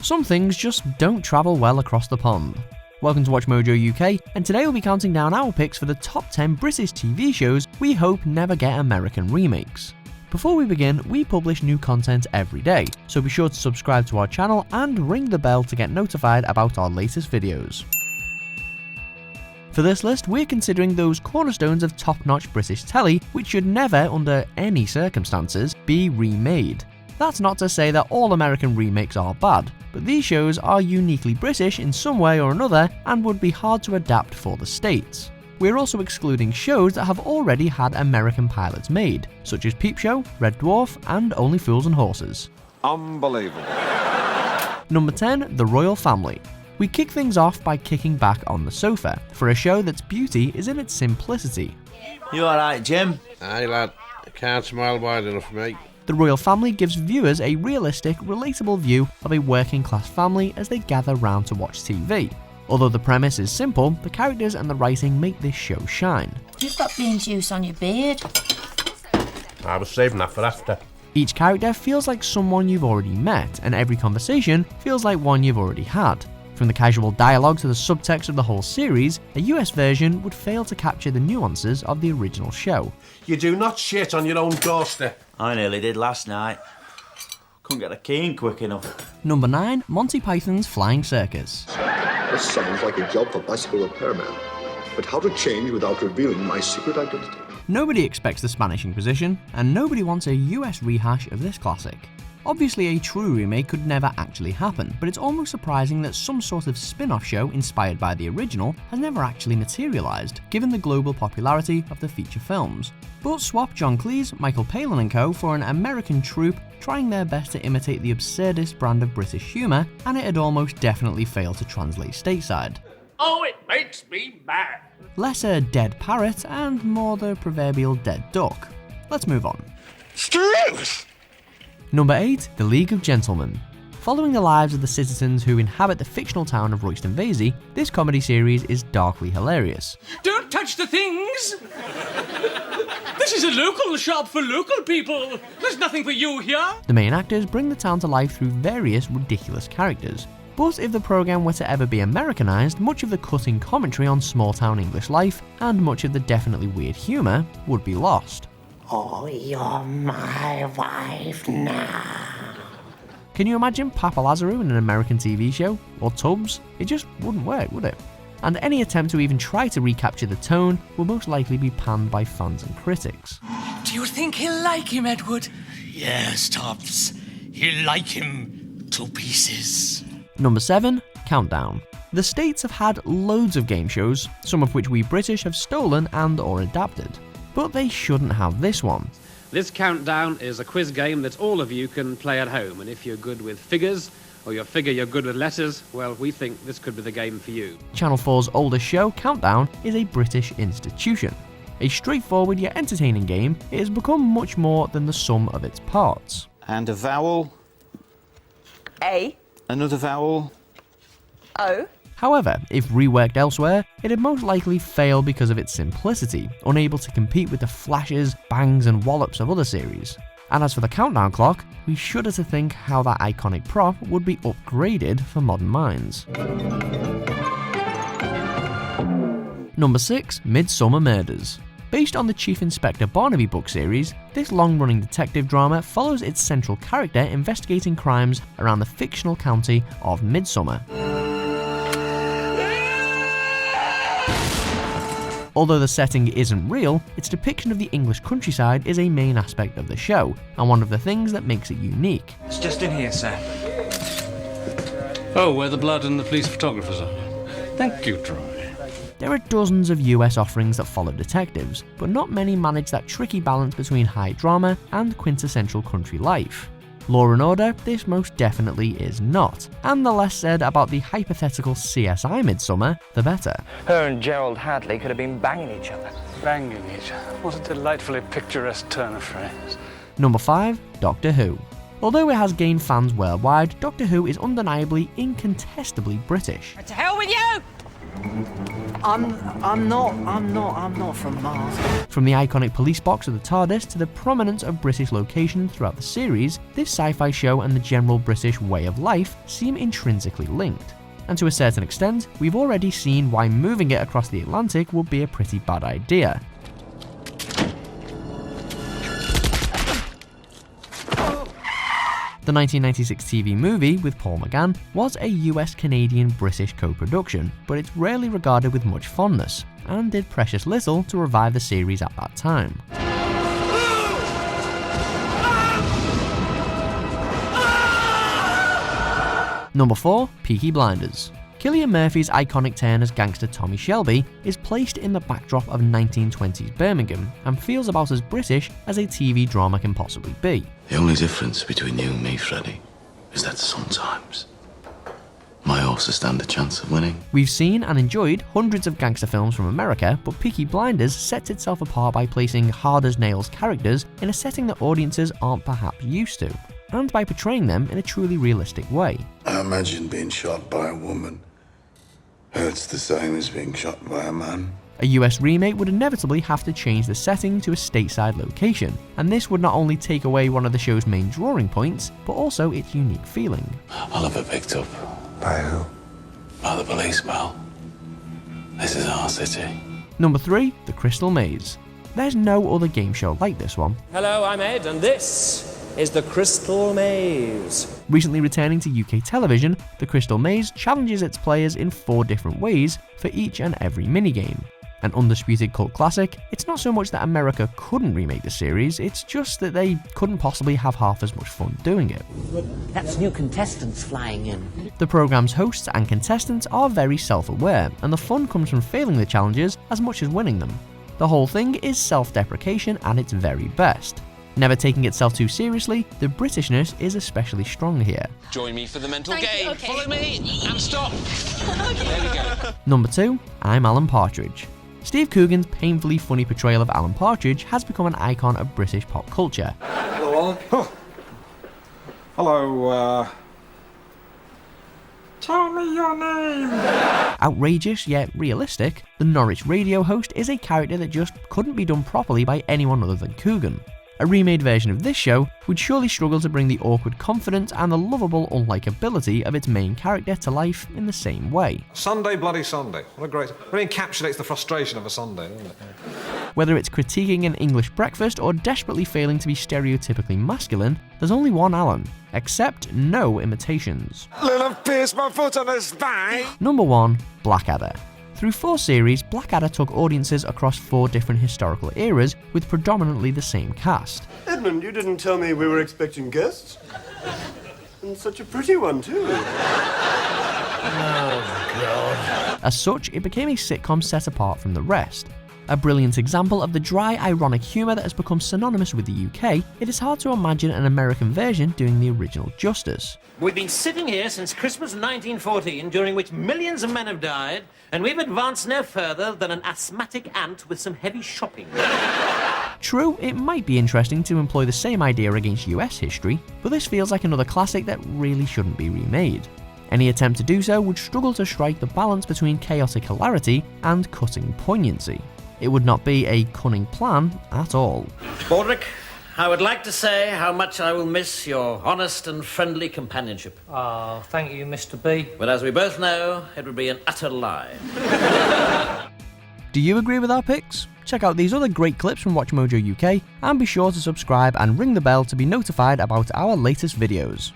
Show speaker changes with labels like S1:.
S1: Some things just don't travel well across the pond. Welcome to Watch Mojo UK, and today we'll be counting down our picks for the top 10 British TV shows we hope never get American remakes. Before we begin, we publish new content every day, so be sure to subscribe to our channel and ring the bell to get notified about our latest videos. For this list, we're considering those cornerstones of top-notch British telly which should never, under any circumstances, be remade. That's not to say that all American remakes are bad, but these shows are uniquely British in some way or another and would be hard to adapt for the States. We're also excluding shows that have already had American pilots made, such as Peep Show, Red Dwarf, and Only Fools and Horses.
S2: Unbelievable.
S1: Number 10, The Royle Family. We kick things off by kicking back on the sofa, for a show that's beauty is in its simplicity.
S3: You alright, Jim?
S4: Aye, lad. I can't smile wide enough, mate.
S1: The Royle Family gives viewers a realistic, relatable view of a working class family as they gather round to watch TV. Although the premise is simple, the characters and the writing make this show shine.
S5: You've got bean juice on your beard.
S4: I was saving that for after.
S1: Each character feels like someone you've already met, and every conversation feels like one you've already had. From the casual dialogue to the subtext of the whole series, a US version would fail to capture the nuances of the original show.
S4: You do not shit on your own doorstep.
S3: I nearly did last night. Couldn't get a key in quick enough.
S1: Number 9, Monty Python's Flying Circus.
S6: This sounds like a job for bicycle repairman, but how to change without revealing my secret identity?
S1: Nobody expects the Spanish Inquisition, and nobody wants a US rehash of this classic. Obviously, a true remake could never actually happen, but it's almost surprising that some sort of spin-off show inspired by the original has never actually materialised, given the global popularity of the feature films. But swap John Cleese, Michael Palin and co. for an American troupe trying their best to imitate the absurdist brand of British humour, and it'd almost definitely fail to translate stateside.
S7: Oh, it makes me mad.
S1: Less a dead parrot and more the proverbial dead duck. Let's move on.
S7: Truth!
S1: Number 8, The League of Gentlemen. Following the lives of the citizens who inhabit the fictional town of Royston Vasey, this comedy series is darkly hilarious.
S7: Don't touch the things! This is a local shop for local people. There's nothing for you here.
S1: The main actors bring the town to life through various ridiculous characters. But if the programme were to ever be Americanised, much of the cutting commentary on small-town English life and much of the definitely weird humour would be lost.
S8: Oh, you're my wife now.
S1: Can you imagine Papa Lazarou in an American TV show? Or Tubbs? It just wouldn't work, would it? And any attempt to even try to recapture the tone will most likely be panned by fans and critics.
S7: Do you think he'll like him, Edward? Yes, Tops. He'll like him to pieces.
S1: Number 7, Countdown. The States have had loads of game shows, some of which we British have stolen and or adapted. But they shouldn't have this one.
S9: This countdown is a quiz game that all of you can play at home, and if you're good with figures, or you figure you're good with letters, well, we think this could be the game for you.
S1: Channel 4's oldest show, Countdown, is a British institution. A straightforward yet entertaining game, it has become much more than the sum of its parts.
S3: And a vowel.
S10: A.
S3: Another vowel.
S10: O.
S1: However, if reworked elsewhere, it'd most likely fail because of its simplicity, unable to compete with the flashes, bangs and wallops of other series. And as for the countdown clock, we shudder to think how that iconic prop would be upgraded for modern minds. Number 6, Midsomer Murders. Based on the Chief Inspector Barnaby book series, this long-running detective drama follows its central character investigating crimes around the fictional county of Midsomer. Although the setting isn't real, its depiction of the English countryside is a main aspect of the show, and one of the things that makes it unique.
S3: It's just in here, sir.
S11: Oh, where the blood and the police photographers are. Thank you, Troy.
S1: There are dozens of US offerings that follow detectives, but not many manage that tricky balance between high drama and quintessential country life. Law & Order, this most definitely is not, and the less said about the hypothetical CSI Midsomer, the better.
S12: Her and Gerald Hadley could have been banging each other.
S11: Banging each other. What a delightfully picturesque turn of phrase.
S1: Number 5, Doctor Who. Although it has gained fans worldwide, Doctor Who is undeniably, incontestably British.
S10: To hell with you!
S12: I'm not from Mars.
S1: From the iconic police box of the TARDIS to the prominence of British locations throughout the series, this sci-fi show and the general British way of life seem intrinsically linked. And to a certain extent, we've already seen why moving it across the Atlantic would be a pretty bad idea. The 1996 TV movie with Paul McGann was a US-Canadian-British co-production, but it's rarely regarded with much fondness, and did precious little to revive the series at that time. Number 4. Peaky Blinders. Cillian Murphy's iconic turn as gangster Tommy Shelby is placed in the backdrop of 1920s Birmingham and feels about as British as a TV drama can possibly be.
S2: The only difference between you and me, Freddie, is that sometimes my horses stand a chance of winning.
S1: We've seen and enjoyed hundreds of gangster films from America, but Peaky Blinders sets itself apart by placing hard-as-nails characters in a setting that audiences aren't perhaps used to, and by portraying them in a truly realistic way.
S13: I imagine being shot by a woman hurts the same as being shot by a man.
S1: A US remake would inevitably have to change the setting to a stateside location, and this would not only take away one of the show's main drawing points, but also its unique feeling.
S2: I'll have it picked up.
S13: By who?
S2: By the police, pal. This is our city.
S1: Number 3. The Crystal Maze. There's no other game show like this one.
S14: Hello, I'm Ed, and this is the Crystal Maze.
S1: Recently returning to UK television, the Crystal Maze challenges its players in 4 different ways for each and every minigame. An undisputed cult classic, it's not so much that America couldn't remake the series, it's just that they couldn't possibly have half as much fun doing it.
S8: That's new contestants flying in.
S1: The programme's hosts and contestants are very self-aware, and the fun comes from failing the challenges as much as winning them. The whole thing is self-deprecation at its very best. Never taking itself too seriously, the Britishness is especially strong here.
S15: Join me for the mental game. Follow me and stop. There we go.
S1: Number 2. I'm Alan Partridge. Steve Coogan's painfully funny portrayal of Alan Partridge has become an icon of British pop culture.
S16: Hello, Alan. Oh. Hello, Tell me your name!
S1: Outrageous yet realistic, the Norwich radio host is a character that just couldn't be done properly by anyone other than Coogan. A remade version of this show would surely struggle to bring the awkward confidence and the lovable unlikability of its main character to life in the same way.
S16: Sunday, bloody Sunday. What a great... Really encapsulates the frustration of a Sunday, doesn't it?
S1: Whether it's critiquing an English breakfast or desperately failing to be stereotypically masculine, there's only one Alan. Except no imitations.
S16: Little pierce my foot on the spine!
S1: Number 1. Blackadder. Through 4 series, Blackadder took audiences across 4 different historical eras with predominantly the same cast.
S17: Edmund, you didn't tell me we were expecting guests. And such a pretty one, too. Oh,
S1: God. As such, it became a sitcom set apart from the rest. A brilliant example of the dry, ironic humour that has become synonymous with the UK, it is hard to imagine an American version doing the original justice.
S18: We've been sitting here since Christmas 1914, during which millions of men have died, and we've advanced no further than an asthmatic ant with some heavy shopping.
S1: True, it might be interesting to employ the same idea against US history, but this feels like another classic that really shouldn't be remade. Any attempt to do so would struggle to strike the balance between chaotic hilarity and cutting poignancy. It would not be a cunning plan at all.
S18: Baldrick, I would like to say how much I will miss your honest and friendly companionship.
S14: Oh, thank you, Mr. B.
S18: But as we both know, it would be an utter lie.
S1: Do you agree with our picks? Check out these other great clips from WatchMojo UK, and be sure to subscribe and ring the bell to be notified about our latest videos.